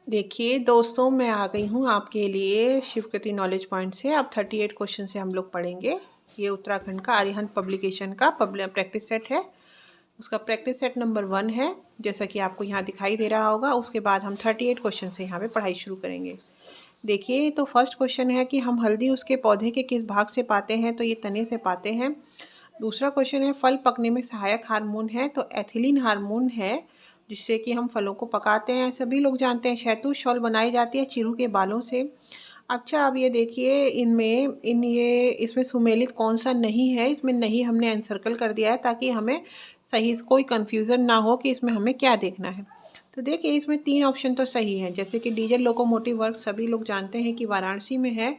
देखिए दोस्तों, मैं आ गई हूँ आपके लिए शिवकृति नॉलेज पॉइंट से। अब 38 क्वेश्चन से हम लोग पढ़ेंगे। ये उत्तराखंड का अरिहंत पब्लिकेशन का प्रैक्टिस सेट है। उसका प्रैक्टिस सेट नंबर 1 है, जैसा कि आपको यहाँ दिखाई दे रहा होगा। उसके बाद हम 38 क्वेश्चन से यहाँ पे पढ़ाई शुरू करेंगे। देखिए, तो फर्स्ट क्वेश्चन है कि हम हल्दी उसके पौधे के किस भाग से पाते हैं? तो ये तने से पाते हैं। दूसरा क्वेश्चन है, फल पकने में सहायक हार्मोन है? तो एथिलीन हार्मोन है, जिससे कि हम फलों को पकाते हैं। सभी लोग जानते हैं शहतूत शॉल बनाई जाती है चिरू के बालों से। अच्छा, अब ये देखिए, इसमें सुमेलित कौन सा नहीं है? इसमें नहीं हमने एनसर्कल कर दिया है ताकि हमें सही कोई कन्फ्यूज़न ना हो कि इसमें हमें क्या देखना है। तो देखिए, इसमें 3 ऑप्शन तो सही है, जैसे कि डीजल लोकोमोटिव वर्क सभी लोग जानते हैं कि वाराणसी में है।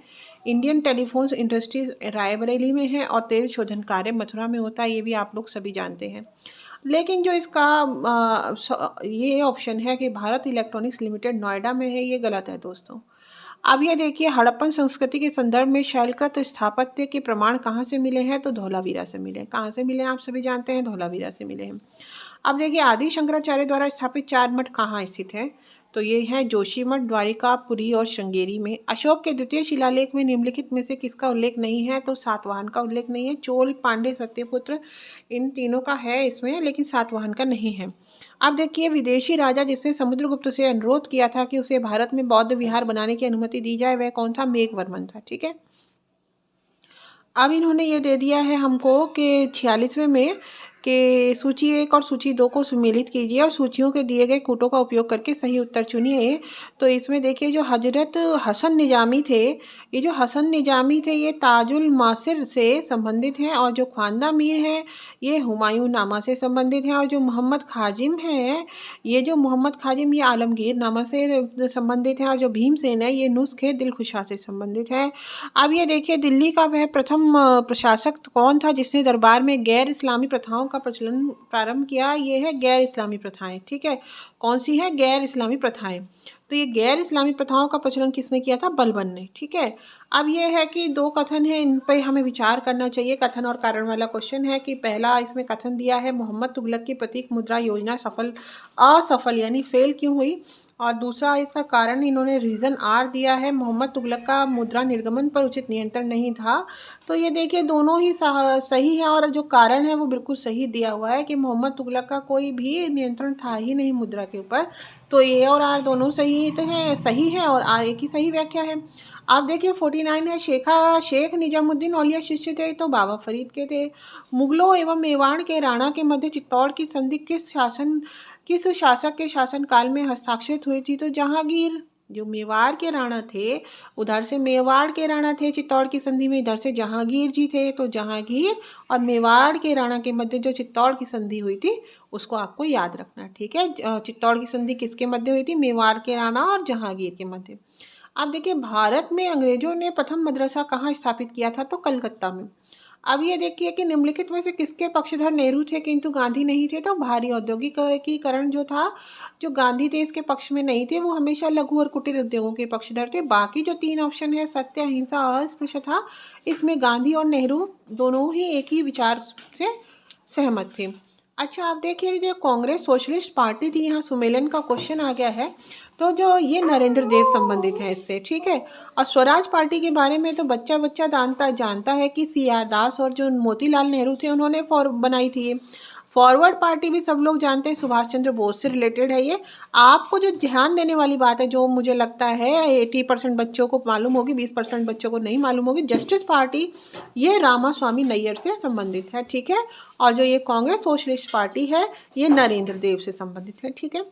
इंडियन टेलीफोन्स इंडस्ट्रीज रायबरेली में है और तेल शोधन कार्य मथुरा में होता है, ये भी आप लोग सभी जानते हैं। लेकिन जो इसका ये ऑप्शन है कि भारत इलेक्ट्रॉनिक्स लिमिटेड नोएडा में है, ये गलत है दोस्तों। अब ये देखिए, हड़प्पन संस्कृति के संदर्भ में शैलकृत स्थापत्य के प्रमाण कहाँ से मिले हैं? तो धौलावीरा से मिले। कहाँ से मिले? आप सभी जानते हैं, धौलावीरा से मिले हैं। अब देखिए, आदि शंकराचार्य द्वारा स्थापित 4 मठ कहाँ स्थित है? तो ये है जोशीमठ, द्वारिका, पुरी और श्रृंगेरी में। अशोक के द्वितीय शिलालेख में निम्नलिखित में से किसका उल्लेख नहीं है? तो सातवाहन का उल्लेख नहीं है। चोल, पांडे, सत्यपुत्र, इन तीनों का है इसमें, लेकिन सातवाहन का नहीं है। अब देखिए, विदेशी राजा जिसने समुद्रगुप्त से अनुरोध किया था कि उसे भारत में बौद्ध विहार बनाने की अनुमति दी जाए, वह कौन था? मेघवर्मन था। ठीक है, अब इन्होंने ये दे दिया है हमको कि 46वें में कि सूची 1 और सूची 2 को सुमेलित कीजिए और सूचियों के दिए गए कूटों का उपयोग करके सही उत्तर चुनिए। तो इसमें देखिए, जो हजरत हसन निजामी थे, ये ताजुल मासिर से संबंधित हैं, और जो ख्वांदा मीर है ये हुमायूं नामा से संबंधित हैं, और जो मोहम्मद खाजिम है ये आलमगीर नामा से संबंधित हैं, और जो भीमसेन है ये नुस्खे दिलखुशा से संबंधित है। अब ये देखिए, दिल्ली का वह प्रथम प्रशासक कौन था जिसने दरबार में गैर इस्लामी प्रथाओं का प्रचलन प्रारंभ किया? ये है गैर इस्लामी प्रथाएं। ठीक है, कौन सी है? गैर इस्लामी प्रथाएं। तो ये गैर इस्लामी प्रथाओं का प्रचलन किसने किया था? बलबन ने। ठीक है, अब ये है कि 2 कथन है, इन पर हमें विचार करना चाहिए। कथन और कारण वाला क्वेश्चन है कि पहला इसमें कथन दिया है, मोहम्मद तुगलक की प्रतीक मुद्रा योजना असफल यानी फेल क्यों हुई? और दूसरा इसका कारण इन्होंने रीज़न आर दिया है, मोहम्मद तुगलक का मुद्रा निर्गमन पर उचित नियंत्रण नहीं था। तो ये देखिए, दोनों ही सही है, और जो कारण है वो बिल्कुल सही दिया हुआ है कि मोहम्मद तुगलक का कोई भी नियंत्रण था ही नहीं मुद्रा के ऊपर। तो ए और आर दोनों सही है, और आर एक ही सही व्याख्या है। आप देखिए, 49 है, शेख निजामुद्दीन औलिया शिष्य थे? तो बाबा फरीद के थे। मुगलों एवं मेवाड़ के राणा के मध्य चित्तौड़ की संधि किस शासक के शासनकाल में हस्ताक्षरित हुई थी? तो जहांगीर। जो मेवाड़ के राणा थे, उधर से मेवाड़ के राणा थे चित्तौड़ की संधि में, इधर से जहांगीर जी थे। तो जहांगीर और मेवाड़ के राणा के मध्य जो चित्तौड़ की संधि हुई थी, उसको आपको याद रखना। ठीक है, चित्तौड़ की संधि किसके मध्य हुई थी? मेवाड़ के राणा और जहांगीर के मध्य। अब देखिए, भारत में अंग्रेजों ने प्रथम मदरसा कहाँ स्थापित किया था? तो कलकत्ता में। अब ये देखिए कि निम्नलिखित में से किसके पक्षधर नेहरू थे किंतु गांधी नहीं थे? तो भारी औद्योगिकीकरण जो था, जो गांधी थे इसके पक्ष में नहीं थे, वो हमेशा लघु और कुटीर उद्योगों के पक्षधर थे। बाकी जो 3 ऑप्शन है, सत्य, अहिंसा, अस्पृश्यता, इसमें गांधी और नेहरू दोनों ही एक ही विचार से सहमत थे। अच्छा, आप देखिए, जो कांग्रेस सोशलिस्ट पार्टी थी, यहाँ सुमेलन का क्वेश्चन आ गया है। तो जो ये नरेंद्र देव संबंधित है इससे। ठीक है, और स्वराज पार्टी के बारे में तो बच्चा बच्चा जानता है कि CR दास और जो मोतीलाल नेहरू थे उन्होंने बनाई थी ये। फॉरवर्ड पार्टी भी सब लोग जानते हैं, सुभाष चंद्र बोस से रिलेटेड है ये। आपको जो ध्यान देने वाली बात है, जो मुझे लगता है 80% बच्चों को मालूम होगी, 20% बच्चों को नहीं मालूम होगी, जस्टिस पार्टी ये रामास्वामी नैयर से संबंधित है। ठीक है, और जो ये कांग्रेस सोशलिस्ट पार्टी है ये नरेंद्र देव से संबंधित है। ठीक है,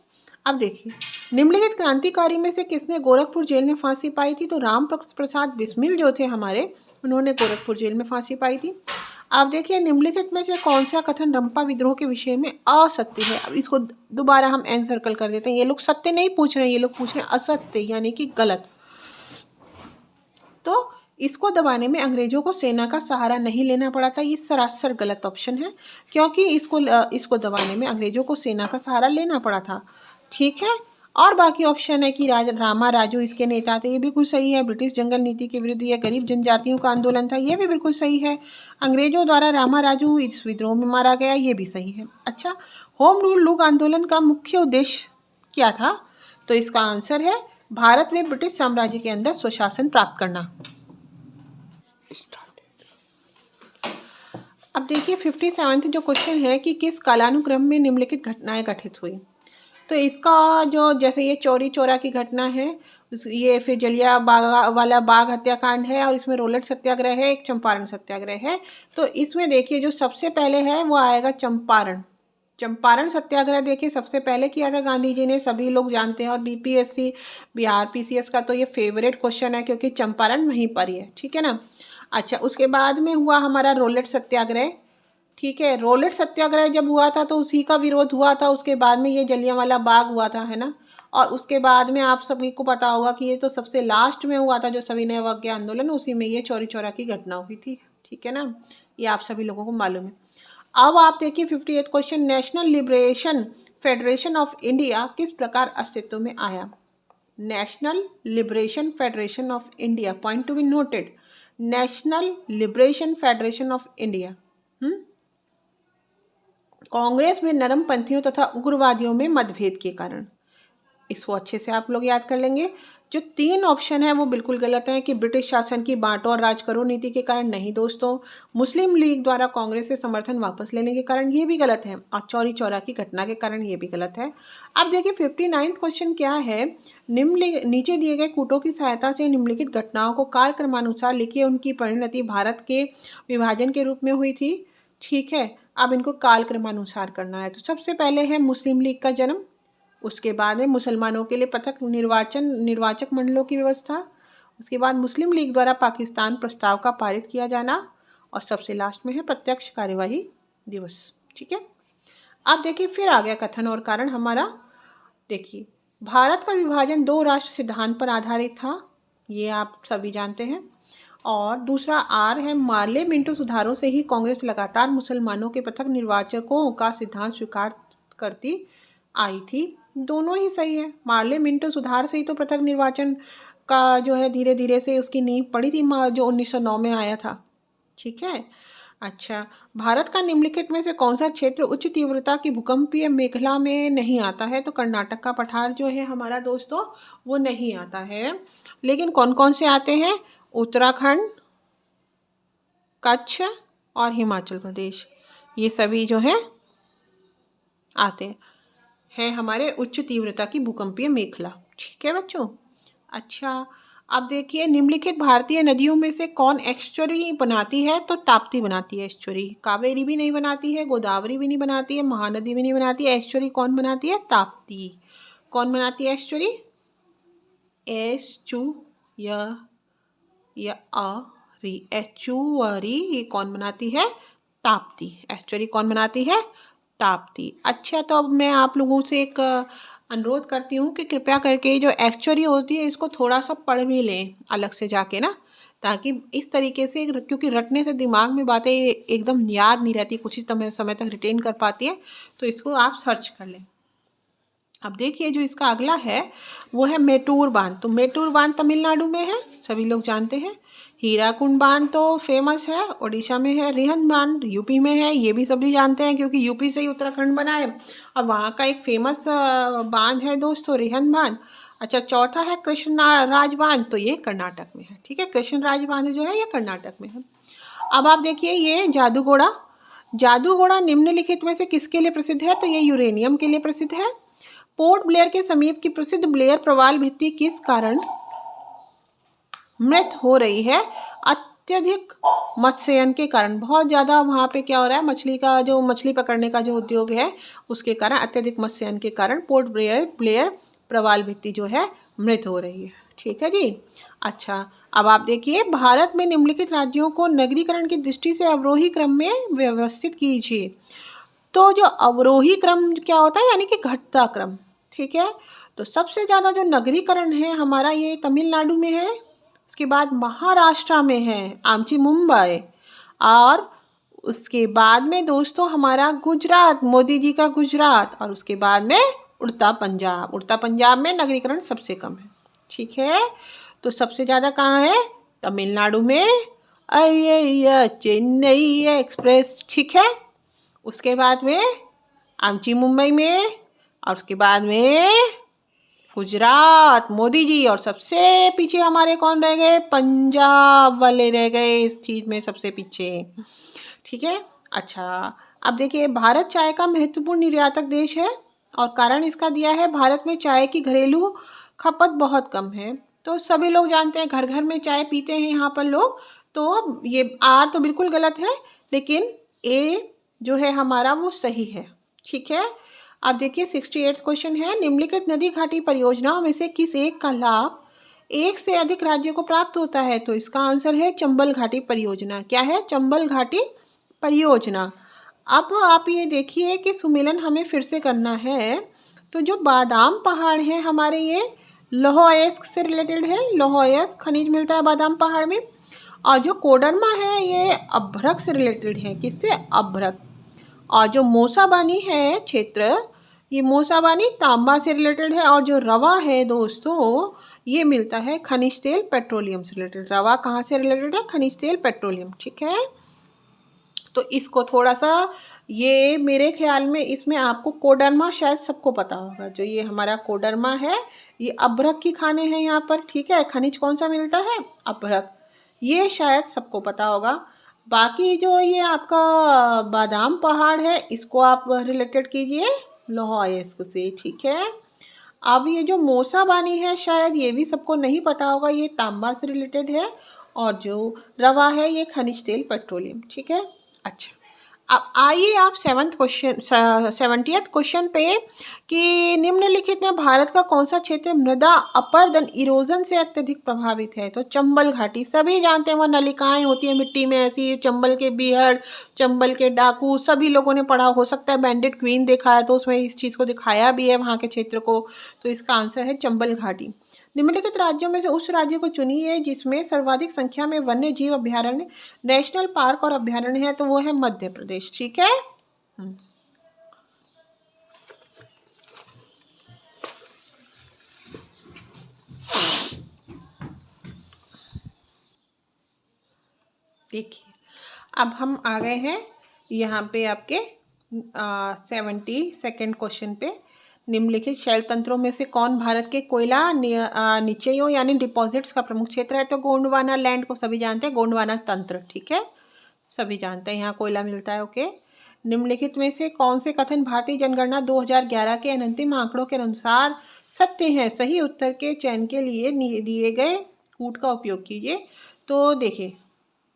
अब देखिए, निम्नलिखित क्रांतिकारी में से किसने गोरखपुर जेल में फांसी पाई थी? तो राम प्रसाद बिस्मिल जो थे हमारे, उन्होंने गोरखपुर जेल में फांसी पाई थी। आप देखिए, निम्नलिखित में से कौन सा कथन रंपा विद्रोह के विषय में असत्य है? अब इसको दोबारा हम एन सर्कल कर देते हैं। ये लोग सत्य नहीं पूछ रहे हैं, ये लोग पूछ रहे हैं असत्य यानी कि गलत। तो इसको दबाने में अंग्रेजों को सेना का सहारा नहीं लेना पड़ा था, ये सरासर गलत ऑप्शन है, क्योंकि इसको दबाने में अंग्रेजों को सेना का सहारा लेना पड़ा था। ठीक है, और बाकी ऑप्शन है कि रामा राजू इसके नेता थे, ये बिल्कुल सही है। ब्रिटिश जंगल नीति के विरुद्ध यह गरीब जनजातियों का आंदोलन था, ये भी बिल्कुल सही है। अंग्रेजों द्वारा रामा राजू इस विद्रोह में मारा गया, ये भी सही है। अच्छा, होम रूल लूग आंदोलन का मुख्य उद्देश्य क्या था? तो इसका आंसर है भारत में ब्रिटिश साम्राज्य के अंदर स्वशासन प्राप्त करना। अब देखिए 57 जो क्वेश्चन है कि किस कालानुक्रम में निम्नलिखित घटनाएं घटित हुई। तो इसका जो जैसे ये चौरी चौरा की घटना है, ये फिर जलियांवाला बाग हत्याकांड है, और इसमें रोलेट सत्याग्रह है, एक चंपारण सत्याग्रह है। तो इसमें देखिए जो सबसे पहले है वो आएगा चंपारण सत्याग्रह। देखिए सबसे पहले किया था गांधी जी ने, सभी लोग जानते हैं, और बीपीएससी बिहार पीसीएस का तो ये फेवरेट क्वेश्चन है क्योंकि चंपारण वहीं पर ही है, ठीक है ना। अच्छा, उसके बाद में हुआ हमारा रोलेट सत्याग्रह, ठीक है। रोलेट सत्याग्रह जब हुआ था तो उसी का विरोध हुआ था, उसके बाद में ये जलियांवाला बाग हुआ था, है ना। और उसके बाद में आप सभी को पता होगा कि ये तो सबसे लास्ट में हुआ था जो सविनय अवज्ञा आंदोलन, उसी में ये चौरी चौरा की घटना हुई थी, ठीक है ना। ये आप सभी लोगों को मालूम है। अब आप देखिए 58 question, national liberation federation of India किस प्रकार अस्तित्व में आया। National liberation federation of India, point to be noted, national liberation federation of India. Congress में नरमपंथियों तथा उग्रवादियों में मतभेद के कारण। इसको अच्छे से आप लोग याद कर लेंगे। जो 3 ऑप्शन है वो बिल्कुल गलत है कि ब्रिटिश शासन की बांटो और राज करो नीति के कारण, नहीं दोस्तों। मुस्लिम लीग द्वारा कांग्रेस से समर्थन वापस लेने के कारण, ये भी गलत है। और चौरी चौरा की घटना के कारण, ये भी गलत है। अब देखिए 59 क्वेश्चन क्या है, नीचे दिए गए कूटों की सहायता से निम्नलिखित घटनाओं को कालक्रमानुसार लिखिए, उनकी परिणति भारत के विभाजन के रूप में हुई थी, ठीक है। अब इनको कालक्रमानुसार करना है। तो सबसे पहले है मुस्लिम लीग का जन्म, उसके बाद में मुसलमानों के लिए पृथक निर्वाचक मंडलों की व्यवस्था, उसके बाद मुस्लिम लीग द्वारा पाकिस्तान प्रस्ताव का पारित किया जाना, और सबसे लास्ट में है प्रत्यक्ष कार्यवाही दिवस, ठीक है। अब देखिए फिर आ गया कथन और कारण हमारा। देखिए भारत का विभाजन 2 राष्ट्र सिद्धांत पर आधारित था, ये आप सभी जानते हैं। और दूसरा आर है, मार्ले मिंटो सुधारों से ही कांग्रेस लगातार मुसलमानों के पृथक निर्वाचकों का सिद्धांत स्वीकार करती आई थी। दोनों ही सही है। मार्ले मिंटो सुधार से ही तो पृथक निर्वाचन का जो है धीरे धीरे से उसकी नींव पड़ी थी, जो 1909 में आया था, ठीक है। अच्छा, भारत का निम्नलिखित में से कौन सा क्षेत्र उच्च तीव्रता की भूकंपीय मेखला में नहीं आता है। तो कर्नाटक का पठार जो है हमारा दोस्तों वो नहीं आता है। लेकिन कौन कौन से आते हैं, उत्तराखंड, कच्छ और हिमाचल प्रदेश, ये सभी जो है आते हैं हमारे उच्च तीव्रता की भूकंपीय मेखला, ठीक है बच्चों। अच्छा, अब देखिए निम्नलिखित भारतीय नदियों में से कौन एस्चुरी बनाती है। तो ताप्ती बनाती है एस्चुरी। कावेरी भी नहीं बनाती है, गोदावरी भी नहीं बनाती है, महानदी भी नहीं बनाती है। एस्चुरी कौन बनाती है, ताप्ती। कौन बनाती है एस्चुरी, एस्चुअरी, ये कौन बनाती है, ताप्ती। एस्चुरी कौन बनाती है, ताप्ती। अच्छा, तो अब मैं आप लोगों से एक अनुरोध करती हूँ कि कृपया करके जो एस्चुअरी होती है इसको थोड़ा सा पढ़ भी लें अलग से जाके ना, ताकि इस तरीके से, क्योंकि रटने से दिमाग में बातें एकदम याद नहीं रहती, कुछ ही समय तक रिटेन कर पाती है, तो इसको आप सर्च कर लें। अब देखिए जो इसका अगला है वो है मेटूर बांध। तो मेटूर बांध तमिलनाडु में है, सभी लोग जानते हैं। हीराकुंड बांध तो फेमस है, उड़ीसा में है। रिहंद बांध यूपी में है, ये भी सभी जानते हैं क्योंकि यूपी से ही उत्तराखंड बना है, और वहाँ का एक फेमस बांध है दोस्तों, रिहंद बांध। अच्छा, चौथा है कृष्ण राज बांध, तो ये कर्नाटक में है, ठीक है। कृष्ण राज बांध जो है ये कर्नाटक में है। अब आप देखिए ये जादूगोड़ा निम्नलिखित में से किसके लिए प्रसिद्ध है। तो ये यूरेनियम के लिए प्रसिद्ध है। पोर्ट ब्लेयर के समीप की प्रसिद्ध ब्लेयर प्रवाल भित्ति किस कारण मृत हो रही है। अत्यधिक मत्स्यन के कारण, बहुत ज़्यादा वहाँ पे क्या हो रहा है, मछली पकड़ने का जो उद्योग है उसके कारण, अत्यधिक मत्स्यन के कारण पोर्ट ब्लेयर प्रवाल भित्ति जो है मृत हो रही है, ठीक है जी। अच्छा, अब आप देखिए भारत में निम्नलिखित राज्यों को नगरीकरण की दृष्टि से अवरोही क्रम में व्यवस्थित कीजिए। तो जो अवरोही क्रम क्या होता है, यानी कि घटता क्रम, ठीक है। तो सबसे ज़्यादा जो नगरीकरण है हमारा ये तमिलनाडु में है, उसके बाद महाराष्ट्र में है आमची मुंबई, और उसके बाद में दोस्तों हमारा गुजरात, मोदी जी का गुजरात, और उसके बाद में उड़ता पंजाब में नगरीकरण सबसे कम है, ठीक है। तो सबसे ज़्यादा कहाँ है, तमिलनाडु में, चेन्नई एक्सप्रेस, ठीक है। उसके बाद में आमची मुंबई में, और उसके बाद में गुजरात, मोदी जी। और सबसे पीछे हमारे कौन रह गए? पंजाब वाले रह गए इस चीज़ में सबसे पीछे। ठीक है। अच्छा, अब देखिए, भारत चाय का महत्वपूर्ण निर्यातक देश है और कारण इसका दिया है, भारत में चाय की घरेलू खपत बहुत कम है। तो सभी लोग जानते हैं, घर घर में चाय पीते हैं यहाँ पर लोग। तो ये आर तो बिल्कुल गलत है, लेकिन ए जो है हमारा वो सही है। ठीक है। अब देखिए 68 क्वेश्चन है, निम्नलिखित नदी घाटी परियोजनाओं में से किस एक का लाभ एक से अधिक राज्य को प्राप्त होता है? तो इसका आंसर है चंबल घाटी परियोजना। क्या है? चंबल घाटी परियोजना। अब आप ये देखिए कि सुमेलन हमें फिर से करना है। तो जो बादाम पहाड़ है हमारे, ये लौह अयस्क से रिलेटेड है। लौह अयस्क खनिज मिलता है बादाम पहाड़ में। और जो कोडरमा है ये अभ्रक से रिलेटेड है। किससे? अभ्रक। और जो मोसाबानी है क्षेत्र, ये मोसाबानी तांबा से रिलेटेड है। और जो रवा है दोस्तों, ये मिलता है खनिज तेल पेट्रोलियम से रिलेटेड। रवा कहाँ से रिलेटेड है? खनिज तेल पेट्रोलियम। ठीक है। तो इसको थोड़ा सा, ये मेरे ख्याल में इसमें आपको कोडरमा शायद सबको पता होगा। जो ये हमारा कोडरमा है, ये अभ्रक की खाने हैं यहाँ पर। ठीक है। खनिज कौन सा मिलता है? अभ्रक। ये शायद सबको पता होगा। बाकी जो ये आपका बादाम पहाड़ है, इसको आप रिलेटेड कीजिए लौह अयस्क से। ठीक है। अब ये जो मोसाबानी है, शायद ये भी सबको नहीं पता होगा, ये तांबा से रिलेटेड है। और जो रवा है, ये खनिज तेल पेट्रोलियम। ठीक है। अच्छा, अब आइए आप 70th क्वेश्चन पे कि निम्नलिखित में भारत का कौन सा क्षेत्र मृदा अपरदन इरोजन से अत्यधिक प्रभावित है? तो चंबल घाटी, सभी जानते हैं, वह नलिकाएं होती है मिट्टी में ऐसी। चंबल के बीहड़, चंबल के डाकू, सभी लोगों ने पढ़ा, हो सकता है बैंडेड क्वीन देखा है तो उसमें इस चीज़ को दिखाया भी है वहाँ के क्षेत्र को। तो इसका आंसर है चंबल घाटी। निम्नलिखित राज्यों में से उस राज्य को चुनिए जिसमें सर्वाधिक संख्या में वन्य जीव अभ्यारण्य, नेशनल पार्क और अभ्यारण्य है। तो वो है मध्य प्रदेश। ठीक है। देखिए, अब हम आ गए हैं यहाँ पे आपके 72nd क्वेश्चन पे। निम्नलिखित शैल तंत्रों में से कौन भारत के कोयला निचयों यानी डिपॉजिट्स का प्रमुख क्षेत्र है? तो गोंडवाना लैंड को सभी जानते हैं, गोंडवाना तंत्र। ठीक है। सभी जानते हैं यहाँ कोयला मिलता है। ओके। निम्नलिखित में से कौन से कथन भारतीय जनगणना 2011 के अंतिम आंकड़ों के अनुसार सत्य हैं? सही उत्तर के चयन के लिए दिए गए कूट का उपयोग कीजिए। तो देखिए,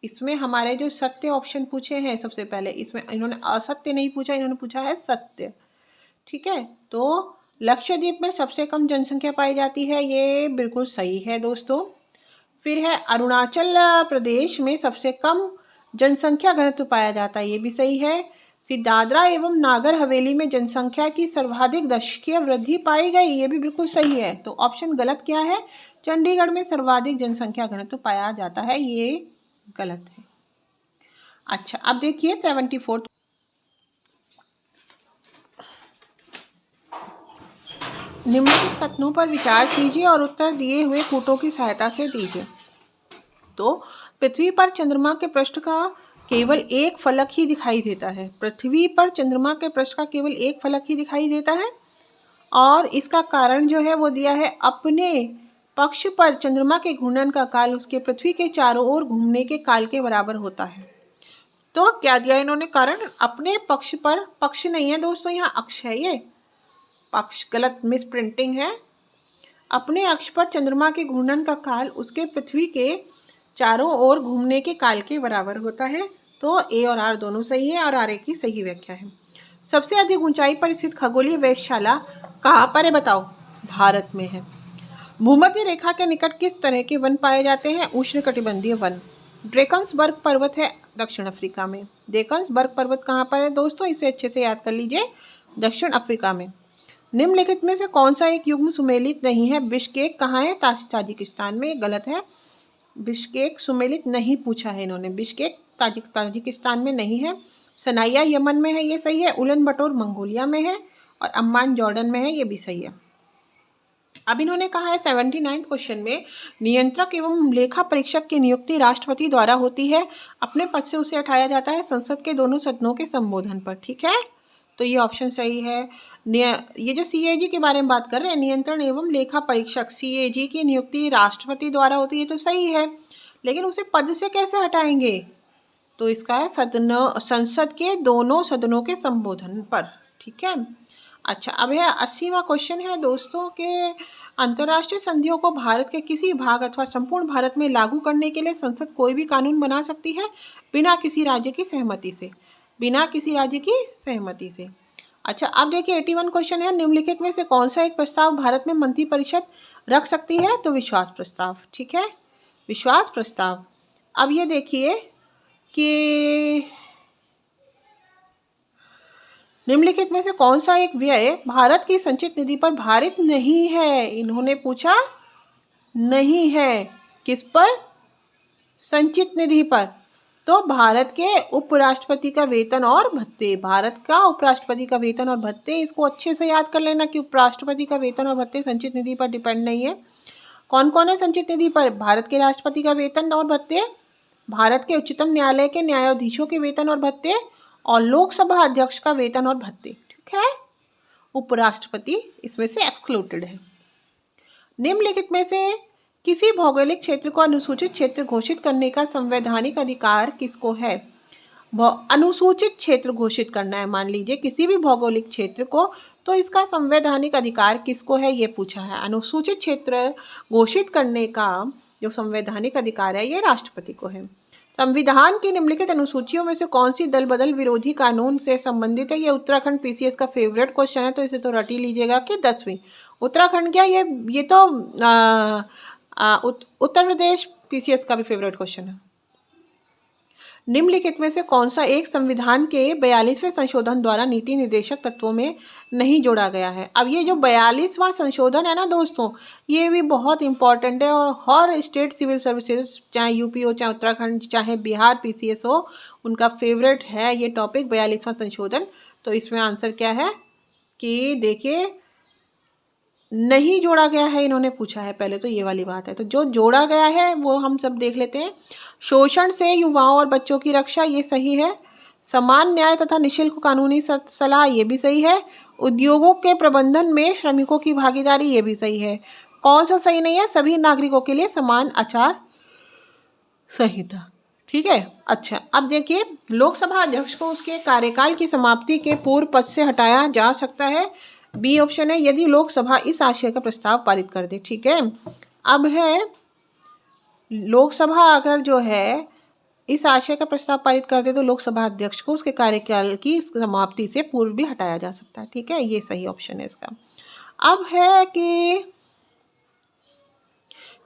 इसमें हमारे जो सत्य ऑप्शन पूछे हैं, सबसे पहले इसमें इन्होंने असत्य नहीं पूछा, इन्होंने पूछा है सत्य। ठीक है। तो लक्षद्वीप में सबसे कम जनसंख्या पाई जाती है, ये बिल्कुल सही है दोस्तों। फिर है अरुणाचल प्रदेश में सबसे कम जनसंख्या घनत्व पाया जाता है, ये भी सही है। फिर दादरा एवं नागर हवेली में जनसंख्या की सर्वाधिक दशकीय वृद्धि पाई गई, ये भी बिल्कुल सही है। तो ऑप्शन गलत क्या है? चंडीगढ़ में सर्वाधिक जनसंख्या घनत्व पाया जाता है, ये गलत है। अच्छा, अब देखिए 74th। निम्नलिखित कथनों पर विचार कीजिए और उत्तर दिए हुए कूटों की सहायता से दीजिए। तो पृथ्वी पर चंद्रमा के पृष्ठ का केवल एक फलक ही दिखाई देता है। पृथ्वी पर चंद्रमा के पृष्ठ का केवल एक फलक ही दिखाई देता है। और इसका कारण जो है वो दिया है, अपने पक्ष पर चंद्रमा के घूर्णन का काल उसके पृथ्वी के चारों ओर घूमने के काल के बराबर होता है। तो क्या दिया इन्होंने कारण? अपने पक्ष पर, पक्ष नहीं है दोस्तों, यहाँ अक्ष है, ये पक्ष गलत मिस प्रिंटिंग है। अपने अक्ष पर चंद्रमा के घूर्णन का काल उसके पृथ्वी के चारों ओर घूमने के काल के बराबर होता है। तो ए और आर दोनों सही है और आर ए की सही व्याख्या है। सबसे अधिक ऊंचाई पर स्थित खगोलीय वेधशाला कहाँ पर है बताओ? भारत में है। भूमध्य रेखा के निकट किस तरह के वन पाए जाते हैं? उष्णकटिबंधीय वन। ड्रेकन्सबर्ग पर्वत है दक्षिण अफ्रीका में। ड्रेकन्सबर्ग पर्वत कहाँ पर है दोस्तों? इसे अच्छे से याद कर लीजिए, दक्षिण अफ्रीका में। निम्नलिखित में से कौन सा एक युग्म सुमेलित नहीं है? बिश्केक कहाँ है? ताजिकिस्तान में। गलत है, बिश्केक सुमेलित नहीं पूछा है इन्होंने। बिश्केक ताजिकिस्तान में नहीं है। सनाया यमन में है, ये सही है। उलन बटोर मंगोलिया में है और अम्मान जॉर्डन में है, ये भी सही है। अब इन्होंने कहा है 79th क्वेश्चन में, नियंत्रक एवं लेखा परीक्षक की नियुक्ति राष्ट्रपति द्वारा होती है, अपने पद से उसे हटाया जाता है संसद के दोनों सदनों के संबोधन पर। ठीक है। तो ये ऑप्शन सही है। ये जो CAG के बारे में बात कर रहे हैं, नियंत्रण एवं लेखा परीक्षक, CAG की नियुक्ति राष्ट्रपति द्वारा होती है, तो सही है, लेकिन उसे पद से कैसे हटाएंगे? तो इसका है संसद के दोनों सदनों के संबोधन पर। ठीक है। अच्छा, अब है 80वां क्वेश्चन है दोस्तों के अंतर्राष्ट्रीय संधियों को भारत के किसी भाग अथवा संपूर्ण भारत में लागू करने के लिए संसद कोई भी कानून बना सकती है बिना किसी राज्य की सहमति से, बिना किसी राज्य की सहमति से। अच्छा, अब देखिए 81 क्वेश्चन है, निम्नलिखित में से कौन सा एक प्रस्ताव भारत में मंत्रिपरिषद रख सकती है? तो विश्वास प्रस्ताव। ठीक है, विश्वास प्रस्ताव। अब ये देखिए कि निम्नलिखित में से कौन सा एक व्यय भारत की संचित निधि पर भारित नहीं है? इन्होंने पूछा नहीं है, किस पर? संचित निधि पर। तो भारत के उपराष्ट्रपति का वेतन और भत्ते, भारत का उपराष्ट्रपति का वेतन और भत्ते, इसको अच्छे से याद कर लेना कि उपराष्ट्रपति का वेतन और भत्ते संचित निधि पर डिपेंड नहीं है। कौन कौन है संचित निधि पर? भारत के राष्ट्रपति का वेतन और भत्ते, भारत के उच्चतम न्यायालय के न्यायाधीशों के वेतन और भत्ते, और लोकसभा अध्यक्ष का वेतन और भत्ते। ठीक है, उपराष्ट्रपति इसमें से एक्सक्लूडेड है। निम्नलिखित में से किसी भौगोलिक क्षेत्र को अनुसूचित क्षेत्र घोषित करने का संवैधानिक अधिकार किसको है? अनुसूचित क्षेत्र घोषित करना है, मान लीजिए किसी भी भौगोलिक क्षेत्र को, तो इसका संवैधानिक अधिकार किसको है, ये पूछा है। अनुसूचित क्षेत्र घोषित करने का जो संवैधानिक अधिकार है ये राष्ट्रपति को है। संविधान की निम्नलिखित अनुसूचियों में से कौन सी दल बदल विरोधी कानून से संबंधित है? ये उत्तराखंड PCS का फेवरेट क्वेश्चन है, तो इसे तो रट ही लीजिएगा कि 10वीं। उत्तराखंड क्या, ये तो उत्तर प्रदेश PCS का भी फेवरेट क्वेश्चन है। निम्नलिखित में से कौन सा एक संविधान के 42वें संशोधन द्वारा नीति निर्देशक तत्वों में नहीं जोड़ा गया है? अब ये जो 42वां संशोधन है ना दोस्तों, ये भी बहुत इंपॉर्टेंट है, और हर स्टेट सिविल सर्विसेज, चाहे यूपी हो, चाहे उत्तराखंड, चाहे बिहार PCS हो, उनका फेवरेट है ये टॉपिक 42वां संशोधन। तो इसमें आंसर क्या है कि देखिए नहीं जोड़ा गया है, इन्होंने पूछा है, पहले तो ये वाली बात है। तो जो जोड़ा गया है वो हम सब देख लेते हैं। शोषण से युवाओं और बच्चों की रक्षा, ये सही है। समान न्याय तथा निःशुल्क कानूनी सलाह, ये भी सही है। उद्योगों के प्रबंधन में श्रमिकों की भागीदारी, ये भी सही है। कौन सा सही नहीं है? सभी नागरिकों के लिए समान आचार संहिता। ठीक है। अच्छा, अब देखिए लोकसभा अध्यक्ष को उसके कार्यकाल की समाप्ति के पूर्व पद से हटाया जा सकता है। बी ऑप्शन है, यदि लोकसभा इस आशय का प्रस्ताव पारित कर दे। ठीक है। अब है लोकसभा अगर जो है इस आशय का प्रस्ताव पारित कर दे तो लोकसभा अध्यक्ष को उसके कार्यकाल की समाप्ति से पूर्व भी हटाया जा सकता है। ठीक है, ये सही ऑप्शन है इसका। अब है कि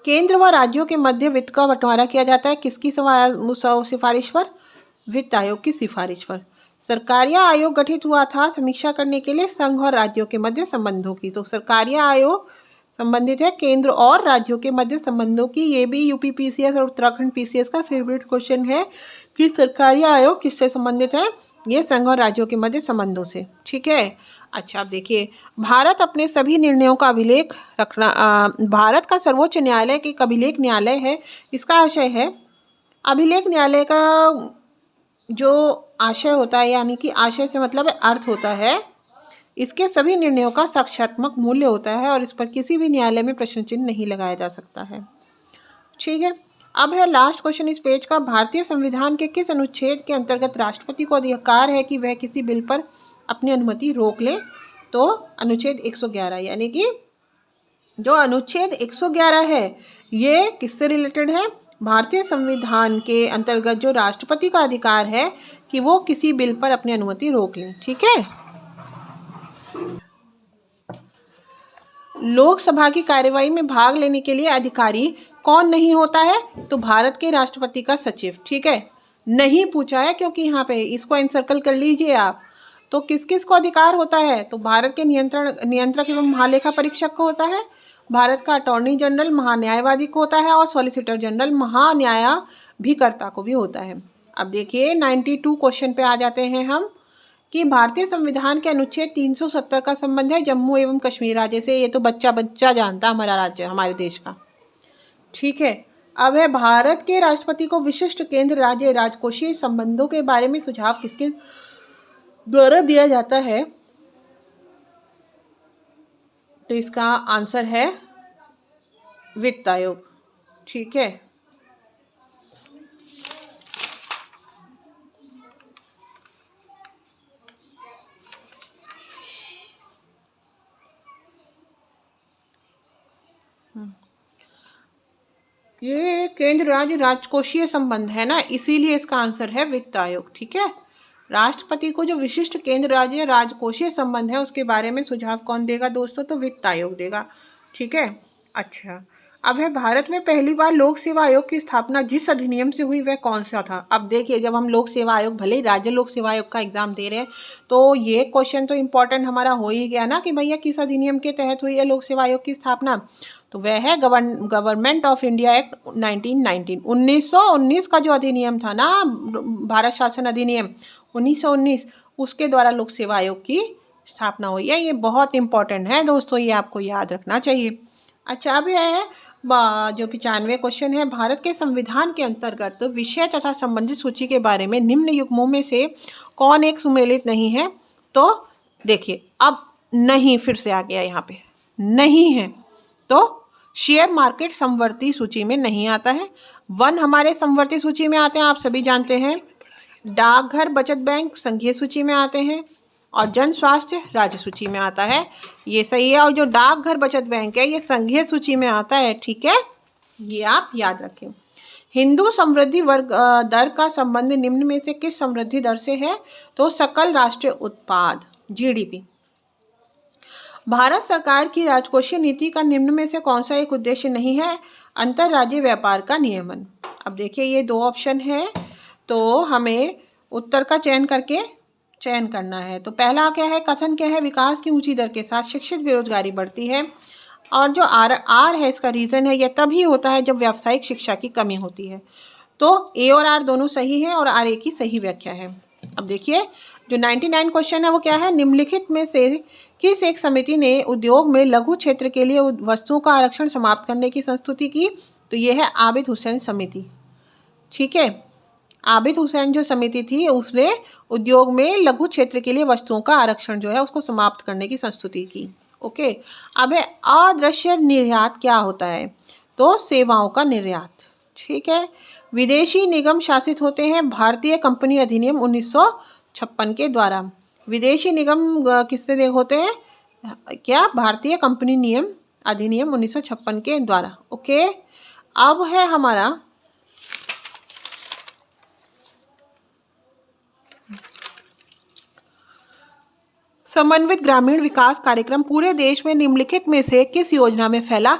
केंद्र व राज्यों के मध्य वित्त का बंटवारा किया जाता है किसकी सिफारिश पर? वित्त आयोग की सिफारिश पर। सरकारिया आयोग गठित हुआ था समीक्षा करने के लिए संघ और राज्यों के मध्य संबंधों की। तो सरकारिया आयोग संबंधित है केंद्र और राज्यों के मध्य संबंधों की। ये भी यूपी PCS और उत्तराखंड PCS का फेवरेट क्वेश्चन है कि सरकारिया आयोग किससे संबंधित है? ये संघ और राज्यों के मध्य संबंधों से। ठीक है। अच्छा, अब देखिए भारत अपने सभी निर्णयों का अभिलेख रखना, भारत का सर्वोच्च न्यायालय एक अभिलेख न्यायालय है। इसका आशय है, अभिलेख न्यायालय का जो आशय होता है, यानी कि आशय से मतलब अर्थ होता है, इसके सभी निर्णयों का साक्ष्यात्मक मूल्य होता है और इस पर किसी भी न्यायालय में प्रश्न चिन्ह नहीं लगाया जा सकता है। ठीक है। अब है लास्ट क्वेश्चन इस पेज का, भारतीय संविधान के किस अनुच्छेद के अंतर्गत राष्ट्रपति को अधिकार है कि वह किसी बिल पर अपनी अनुमति रोक ले? तो अनुच्छेद 111, यानी कि जो अनुच्छेद 111 है ये किससे रिलेटेड है? भारतीय संविधान के अंतर्गत जो राष्ट्रपति का अधिकार है कि वो किसी बिल पर अपनी अनुमति रोक ले। ठीक है। लोकसभा की कार्यवाही में भाग लेने के लिए अधिकारी कौन नहीं होता है? तो भारत के राष्ट्रपति का सचिव। ठीक है, नहीं पूछा है क्योंकि यहाँ पे इसको एनसर्कल कर लीजिए आप। तो किस किस को अधिकार होता है? तो भारत के नियंत्रक एवं महालेखा परीक्षक को होता है, भारत का अटॉर्नी जनरल महान्यायवादी को होता है, और सॉलिसिटर जनरल महान्यायाभिकर्ता को भी होता है। अब देखिए 92 क्वेश्चन पे आ जाते हैं हम कि भारतीय संविधान के अनुच्छेद 370 का संबंध है जम्मू एवं कश्मीर राज्य से। ये तो बच्चा बच्चा जानता हमारा राज्य, हमारे देश का। ठीक है। अब है भारत के राष्ट्रपति को विशिष्ट केंद्र राज्य राजकोषीय संबंधों के बारे में सुझाव किसके द्वारा दिया जाता है, तो इसका आंसर है वित्त आयोग। ठीक है, ये केंद्र राज्य राजकोषीय संबंध है ना, इसीलिए इसका आंसर है वित्त आयोग। ठीक है, राष्ट्रपति को जो विशिष्ट केंद्र राज्य राजकोषीय संबंध है उसके बारे में सुझाव कौन देगा दोस्तों? तो वित्त आयोग देगा। ठीक है, अच्छा, अब है भारत में पहली बार लोक सेवा आयोग की स्थापना जिस अधिनियम से हुई वह कौन सा था? अब देखिए, जब हम लोक सेवा आयोग, भले ही राज्य लोक सेवा आयोग का एग्जाम दे रहे हैं, तो ये क्वेश्चन तो इम्पोर्टेंट हमारा हो ही गया ना कि भैया किस अधिनियम के तहत हुई है लोक सेवा आयोग की स्थापना? तो वह है गवर्नमेंट ऑफ इंडिया एक्ट 1919, 1919 का जो अधिनियम था ना, भारत शासन अधिनियम 1919, उसके द्वारा लोक सेवा आयोग की स्थापना हुई है। ये बहुत इंपॉर्टेंट है दोस्तों, ये आपको याद रखना चाहिए। अच्छा, अब है जो 95 क्वेश्चन है, भारत के संविधान के अंतर्गत विषय तथा संबंधित सूची के बारे में निम्न युग्मों में से कौन एक सुमेलित नहीं है? तो देखिए, अब नहीं फिर से आ गया, यहाँ पे नहीं है, तो शेयर मार्केट समवर्ती सूची में नहीं आता है। वन हमारे समवर्ती सूची में आते हैं, आप सभी जानते हैं। डाकघर बचत बैंक संघीय सूची में आते हैं, और जन स्वास्थ्य राज्य सूची में आता है। ये सही है, और जो डाकघर बचत बैंक है ये संघीय सूची में आता है। ठीक है, ये आप याद रखें। हिंदू समृद्धि वर्ग दर का संबंध निम्न में से किस समृद्धि दर से है? तो सकल राष्ट्रीय उत्पाद, जीडीपी। भारत सरकार की राजकोषीय नीति का निम्न में से कौन सा एक उद्देश्य नहीं है? अंतर्राज्यीय व्यापार का नियमन। अब देखिए, ये दो ऑप्शन है, तो हमें उत्तर का चयन करना है। तो पहला क्या है, कथन क्या है? विकास की ऊंची दर के साथ शिक्षित बेरोजगारी बढ़ती है। और जो आर है, इसका रीजन है, यह तभी होता है जब व्यावसायिक शिक्षा की कमी होती है। तो ए और आर दोनों सही है, और आर ए की सही व्याख्या है। अब देखिए, जो 99 क्वेश्चन है वो क्या है? निम्नलिखित में से किस एक समिति ने उद्योग में लघु क्षेत्र के लिए वस्तुओं का आरक्षण समाप्त करने की संस्तुति की? तो ये है आबिद हुसैन समिति। ठीक है, आबिद हुसैन जो समिति थी उसने उद्योग में लघु क्षेत्र के लिए वस्तुओं का आरक्षण जो है उसको समाप्त करने की संस्तुति की। ओके, अब है अदृश्य निर्यात क्या होता है? तो सेवाओं का निर्यात। ठीक है, विदेशी निगम शासित होते हैं भारतीय कंपनी अधिनियम 1956 के द्वारा। विदेशी निगम किससे होते हैं? क्या? भारतीय कंपनी नियम अधिनियम 1956 के द्वारा। ओके, अब है हमारा समन्वित ग्रामीण विकास कार्यक्रम पूरे देश में निम्नलिखित में से किस योजना में फैला?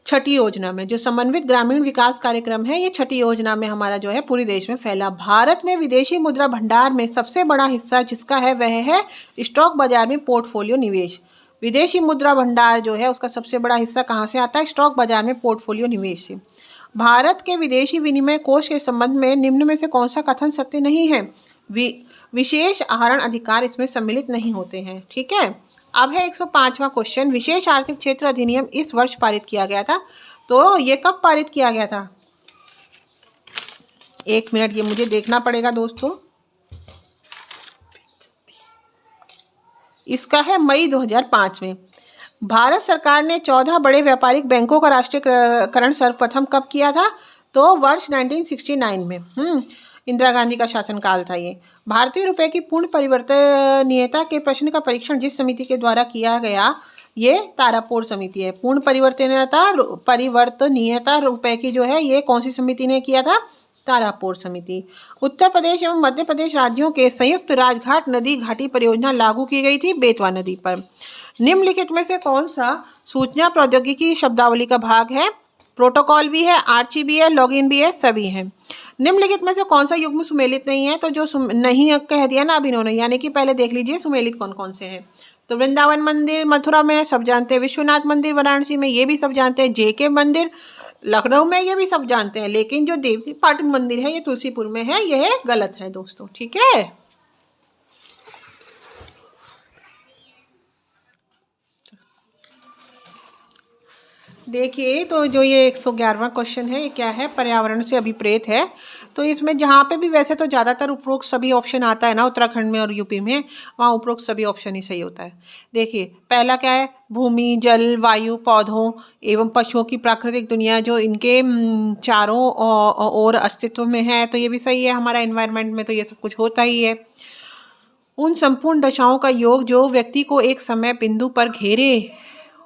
छठी योजना में। जो समन्वित ग्रामीण विकास कार्यक्रम है ये छठी योजना में हमारा जो है पूरे देश में फैला। भारत में विदेशी मुद्रा भंडार में सबसे बड़ा हिस्सा जिसका है वह है स्टॉक बाजार में पोर्टफोलियो निवेश। विदेशी मुद्रा भंडार जो है उसका सबसे बड़ा हिस्सा कहाँ से आता है? स्टॉक बाजार में पोर्टफोलियो निवेश से। भारत के विदेशी विनिमय कोष के संबंध में निम्न में से कौन सा कथन सत्य नहीं है? विशेष आहरण अधिकार इसमें सम्मिलित नहीं होते हैं। ठीक है, अब है 105वां क्वेश्चन, विशेष आर्थिक क्षेत्र अधिनियम इस वर्ष पारित किया गया था। तो ये कब पारित किया गया था? एक मिनट, ये मुझे देखना पड़ेगा दोस्तों। इसका है मई 2005 में। भारत सरकार ने 14 बड़े व्यापारिक बैंकों का राष्ट्रीयकरण सर्वप्रथम कब किया था? तो वर्ष 1969 में। इंदिरा गांधी का शासनकाल था ये। भारतीय रुपए की पूर्ण परिवर्तनीयता के प्रश्न का परीक्षण जिस समिति के द्वारा किया गया ये तारापोर समिति है। पूर्ण परिवर्तनीयता रुपए की जो है ये कौन सी समिति ने किया था? तारापोर समिति। उत्तर प्रदेश एवं मध्य प्रदेश राज्यों के संयुक्त राजघाट नदी घाटी परियोजना लागू की गई थी बेतवा नदी पर। निम्नलिखित में से कौन सा सूचना प्रौद्योगिकी शब्दावली का भाग है? प्रोटोकॉल भी है, आर्ची भी है, लॉगिन भी है, सभी हैं। निम्नलिखित में से कौन सा युग्म सुमेलित नहीं है? तो जो नहीं कह दिया ना अब इन्होंने, यानी कि पहले देख लीजिए सुमेलित कौन कौन से हैं। तो वृंदावन मंदिर मथुरा में सब जानते हैं, विश्वनाथ मंदिर वाराणसी में ये भी सब जानते हैं, जेके मंदिर लखनऊ में ये भी सब जानते हैं, लेकिन जो देवी पाटन मंदिर है ये तुलसीपुर में है, यह गलत है दोस्तों। ठीक है, देखिए, तो जो ये 111वां क्वेश्चन है, ये क्या है, पर्यावरण से अभिप्रेत है। तो इसमें जहाँ पे भी वैसे तो ज़्यादातर उपरोक्त सभी ऑप्शन आता है ना, उत्तराखंड में और यूपी में, वहाँ उपरोक्त सभी ऑप्शन ही सही होता है। देखिए, पहला क्या है, भूमि, जल, वायु, पौधों एवं पशुओं की प्राकृतिक दुनिया जो इनके चारों ओर अस्तित्व में है, तो ये भी सही है। हमारा एनवायरनमेंट में तो ये सब कुछ होता ही है। उन संपूर्ण दशाओं का योग जो व्यक्ति को एक समय बिंदु पर घेरे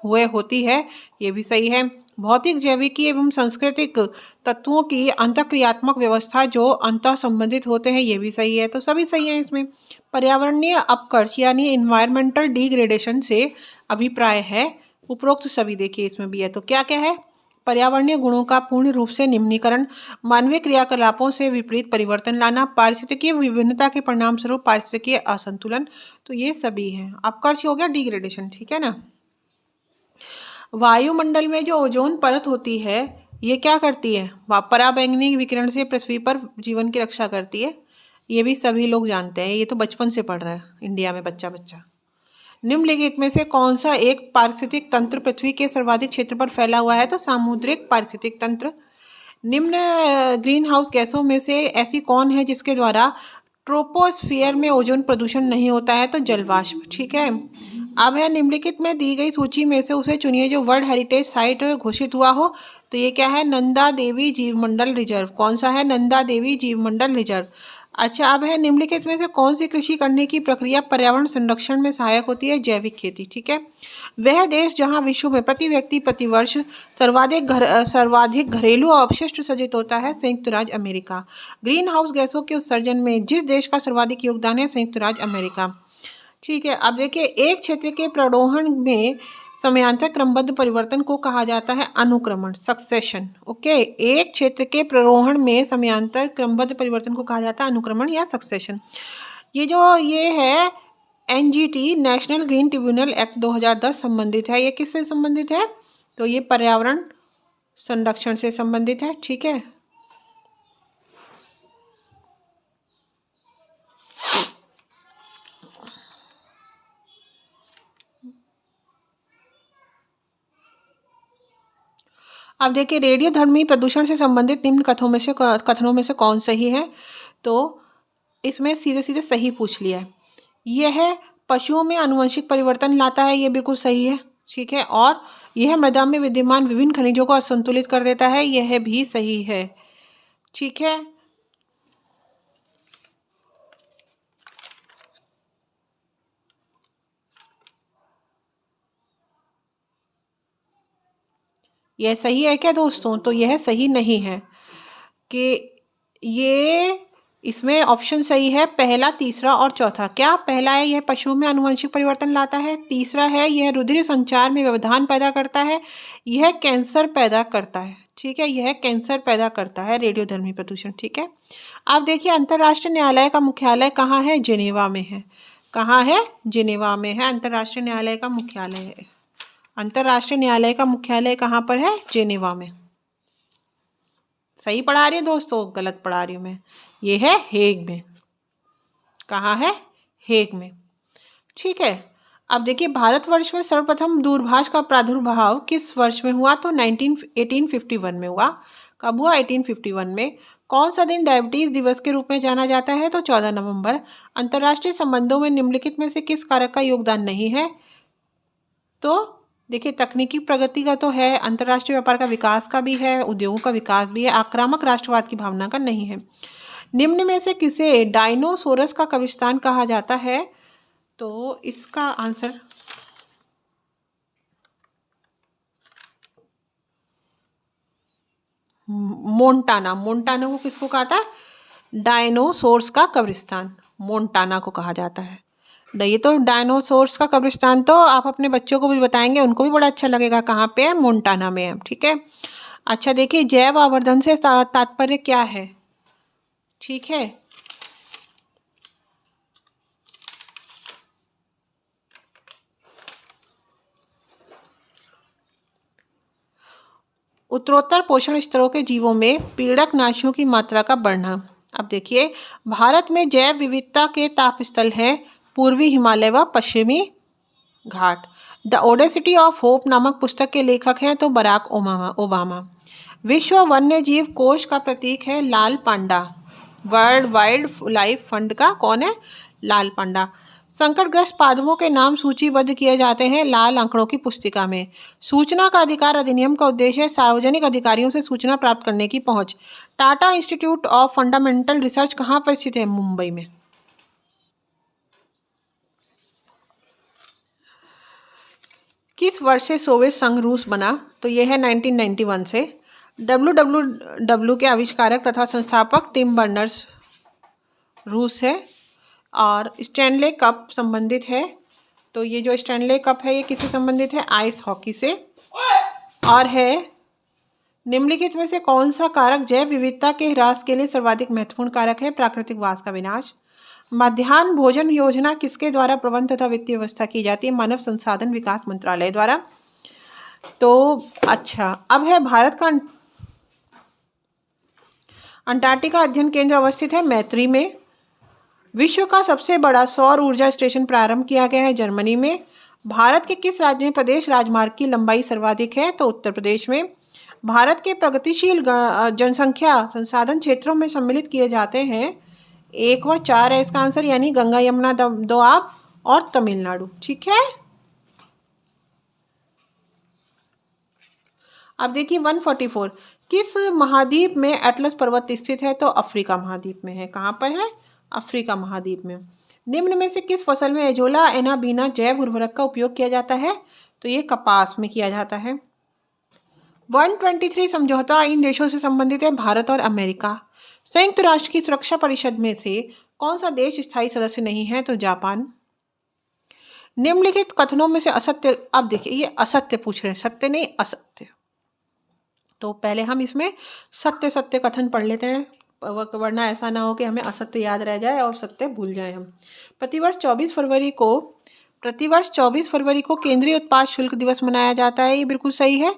हुए होती है, ये भी सही है। भौतिक, जैविकी एवं सांस्कृतिक तत्वों की अंतःक्रियात्मक व्यवस्था जो अंतः संबंधित होते हैं, ये भी सही है। तो सभी सही है इसमें। पर्यावरणीय अपकर्ष यानी इन्वायरमेंटल डिग्रेडेशन से अभिप्राय है, उपरोक्त सभी देखिए इसमें भी है। तो क्या क्या है, पर्यावरणीय गुणों का पूर्ण रूप से निम्नीकरण, मानवीय क्रियाकलापों से विपरीत परिवर्तन लाना, पारिस्थितिकीय विभिन्नता के परिणाम स्वरूप पारिस्थितिकीय असंतुलन, तो ये सभी हैं। अपकर्ष हो गया डिग्रेडेशन, ठीक है ना। वायुमंडल में जो ओजोन परत होती है, ये क्या करती है, पराबैंगनी विकिरण से पृथ्वी पर जीवन की रक्षा करती है। ये भी सभी लोग जानते हैं, ये तो बचपन से पढ़ रहा है इंडिया में बच्चा बच्चा। निम्नलिखित में से कौन सा एक पारिस्थितिक तंत्र पृथ्वी के सर्वाधिक क्षेत्र पर फैला हुआ है, तो सामुद्रिक पारिस्थितिक तंत्र। निम्न ग्रीन हाउस गैसों में से ऐसी कौन है जिसके द्वारा ट्रोपोस्फियर में ओजोन प्रदूषण नहीं होता है, तो जलवाष्प, ठीक है। अब है, निम्नलिखित में दी गई सूची में से उसे चुनिए जो वर्ल्ड हेरिटेज साइट घोषित हुआ हो। तो ये क्या है, नंदा देवी जीवमंडल रिजर्व। कौन सा है, नंदा देवी जीवमंडल रिजर्व। अच्छा, अब है, निम्नलिखित में से कौन सी कृषि करने की प्रक्रिया पर्यावरण संरक्षण में सहायक होती है, जैविक खेती, ठीक है। वह देश जहां विश्व में प्रति व्यक्ति प्रतिवर्ष सर्वाधिक घरेलू अपशिष्ट सृजित होता है, संयुक्त राज्य अमेरिका। ग्रीन हाउस गैसों के उत्सर्जन में जिस देश का सर्वाधिक योगदान है, संयुक्त राज्य अमेरिका, ठीक है। अब देखिए, एक क्षेत्र के प्ररोहण में समयांतर क्रमबद्ध परिवर्तन को कहा जाता है अनुक्रमण, सक्सेशन, ओके। एक क्षेत्र के प्ररोहण में समयांतर क्रमबद्ध परिवर्तन को कहा जाता है अनुक्रमण या सक्सेशन। ये है NGT, national green tribunal act 2010 संबंधित है। ये किससे संबंधित है, तो ये पर्यावरण संरक्षण से संबंधित है, ठीक है। अब देखिए, रेडियोधर्मी प्रदूषण से संबंधित निम्न कथनों में से कौन सही है, तो इसमें सीधे सीधे सही पूछ लिया है। यह पशुओं में आनुवंशिक परिवर्तन लाता है, ये बिल्कुल सही है, ठीक है। और यह मृदा में विद्यमान विभिन्न खनिजों को असंतुलित कर देता है, यह भी सही है, ठीक है। यह सही है क्या दोस्तों, तो यह सही नहीं है कि ये, इसमें ऑप्शन सही है पहला, तीसरा और चौथा। क्या पहला है, यह पशुओं में आनुवंशिक परिवर्तन लाता है। तीसरा है, यह रुधिर संचार में व्यवधान पैदा करता है। यह कैंसर पैदा करता है, ठीक है, यह कैंसर पैदा करता है रेडियोधर्मी प्रदूषण, ठीक है। अब देखिए, अंतर्राष्ट्रीय न्यायालय का मुख्यालय कहाँ है, जिनेवा में है। कहाँ है, जिनेवा में है अंतर्राष्ट्रीय न्यायालय का मुख्यालय है। अंतर्राष्ट्रीय न्यायालय का मुख्यालय कहाँ पर है, जिनेवा में। सही पढ़ा रही है दोस्तों, गलत पढ़ा रही हूँ मैं, ये है हेग में। कहाँ है, हेग में, ठीक है। अब देखिए, भारतवर्ष में सर्वप्रथम दूरभाष का प्रादुर्भाव किस वर्ष में हुआ, तो 1851 में हुआ। कब हुआ, 1851 में। कौन सा दिन डायबिटीज दिवस के रूप में जाना जाता है, तो 14 नवंबर। अंतर्राष्ट्रीय संबंधों में निम्नलिखित में से किस कारक का योगदान नहीं है, तो देखिए, तकनीकी प्रगति का तो है, अंतर्राष्ट्रीय व्यापार का विकास का भी है, उद्योगों का विकास भी है, आक्रामक राष्ट्रवाद की भावना का नहीं है। निम्न में से किसे डायनोसोरस का कब्रिस्तान कहा जाता है, तो इसका आंसर मोन्टाना। मोन्टाना को किसको कहा था, डायनोसोर्स का कब्रिस्तान मोन्टाना को कहा जाता है। ये तो डायनोसोर्स का कब्रिस्तान तो आप अपने बच्चों को भी बताएंगे, उनको भी बड़ा अच्छा लगेगा। कहाँ पे है, मोन्टाना में है, ठीक है। अच्छा देखिए, जैव आवर्धन से तात्पर्य क्या है, ठीक है। उत्तरोत्तर पोषण स्तरों के जीवों में पीड़क नाशियों की मात्रा का बढ़ना। अब देखिए, भारत में जैव विविधता के ताप स्थल हैं पूर्वी हिमालय व पश्चिमी घाट। द ओडेसिटी ऑफ होप नामक पुस्तक के लेखक हैं तो बराक ओबामा। विश्व वन्य जीव कोष का प्रतीक है लाल पांडा। वर्ल्ड वाइल्ड लाइफ फंड का कौन है? लाल पांडा। संकटग्रस्त पादपों के नाम सूचीबद्ध किए जाते हैं लाल आंकड़ों की पुस्तिका में। सूचना का अधिकार अधिनियम का उद्देश्य है सार्वजनिक अधिकारियों से सूचना प्राप्त करने की पहुंच। Tata institute of fundamental research कहाँ पर स्थित है? मुंबई में। किस वर्ष से सोवियत संघ रूस बना? तो यह है 1991 से। WWW के आविष्कारक तथा संस्थापक टिम बर्नर्स रूस है। और स्टैनले कप संबंधित है, तो ये जो स्टैनले कप है ये किससे संबंधित है? आइस हॉकी से। और है निम्नलिखित में से कौन सा कारक जैव विविधता के ह्रास के लिए सर्वाधिक महत्वपूर्ण कारक है? प्राकृतिक वास का विनाश। मध्याह्न भोजन योजना किसके द्वारा प्रबंध तथा वित्तीय व्यवस्था की जाती है? मानव संसाधन विकास मंत्रालय द्वारा। तो अच्छा, अब है भारत का अंटार्कटिका अध्ययन केंद्र अवस्थित है मैत्री में। विश्व का सबसे बड़ा सौर ऊर्जा स्टेशन प्रारंभ किया गया है जर्मनी में। भारत के किस राज्य में प्रदेश राजमार्ग की लंबाई सर्वाधिक है? तो उत्तर प्रदेश में। भारत के प्रगतिशील जनसंख्या संसाधन क्षेत्रों में सम्मिलित किए जाते हैं 1 व 4 है इसका आंसर, यानी गंगा यमुना दोआब और तमिलनाडु। ठीक है, अब देखिए 144। किस महाद्वीप में एटलस पर्वत स्थित है? तो अफ्रीका महाद्वीप में है। कहाँ पर है? अफ्रीका महाद्वीप में। निम्न में से किस फसल में एजोला एनाबीना जैव उर्वरक का उपयोग किया जाता है? तो ये कपास में किया जाता है। 123 समझौता इन देशों से संबंधित है भारत और अमेरिका। संयुक्त राष्ट्र की सुरक्षा परिषद में से कौन सा देश स्थायी सदस्य नहीं है? तो जापान। निम्नलिखित कथनों में से असत्य, अब देखिए ये असत्य पूछ रहे हैं, सत्य नहीं असत्य। तो पहले हम इसमें सत्य सत्य कथन पढ़ लेते हैं, वरना ऐसा ना हो कि हमें असत्य याद रह जाए और सत्य भूल जाए हम। प्रतिवर्ष 24 फरवरी को केंद्रीय उत्पाद शुल्क दिवस मनाया जाता है। ये बिल्कुल सही है।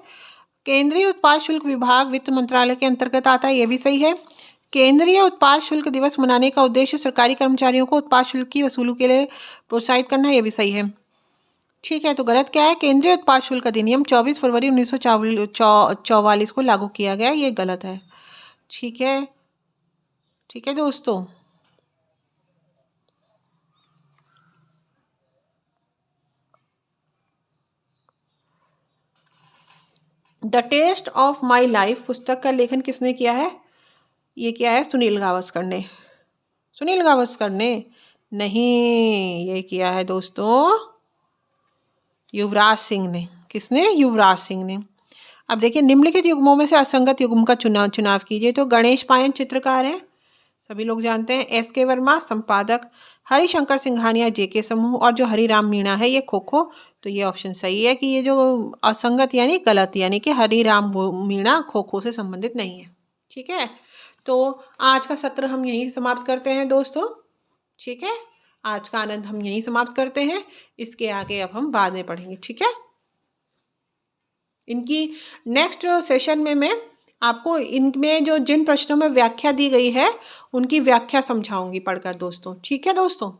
केंद्रीय उत्पाद शुल्क विभाग वित्त मंत्रालय के अंतर्गत आता है। ये भी सही है। केंद्रीय उत्पाद शुल्क दिवस मनाने का उद्देश्य सरकारी कर्मचारियों को उत्पाद शुल्क की वसूली के लिए प्रोत्साहित करना है। ये भी सही है। ठीक है, तो गलत क्या है? केंद्रीय उत्पाद शुल्क अधिनियम 24 फरवरी 1944 को लागू किया गया, ये गलत है। ठीक है, ठीक है दोस्तों। The test of my life पुस्तक का लेखन किसने किया है? ये किया है सुनील गावस्कर ने। सुनील गावस्कर ने नहीं, ये किया है दोस्तों युवराज सिंह ने। किसने? युवराज सिंह ने। अब देखिए निम्नलिखित युग्मों में से असंगत युग्म का चुनाव कीजिए। तो गणेश पायन चित्रकार हैं, सभी लोग जानते हैं। SK वर्मा संपादक, हरिशंकर सिंघानिया JK समूह, और जो हरिराम मीणा है ये खो खो। तो ये ऑप्शन सही है कि ये जो असंगत यानी गलत, यानी कि हरिराम मीणा खो खो से संबंधित नहीं है। ठीक है, तो आज का सत्र हम यहीं समाप्त करते हैं दोस्तों। ठीक है, आज का आनंद हम यहीं समाप्त करते हैं। इसके आगे अब हम बाद में पढ़ेंगे। ठीक है, इनकी नेक्स्ट सेशन में मैं आपको इनमें जो जिन प्रश्नों में व्याख्या दी गई है उनकी व्याख्या समझाऊंगी पढ़कर दोस्तों। ठीक है दोस्तों।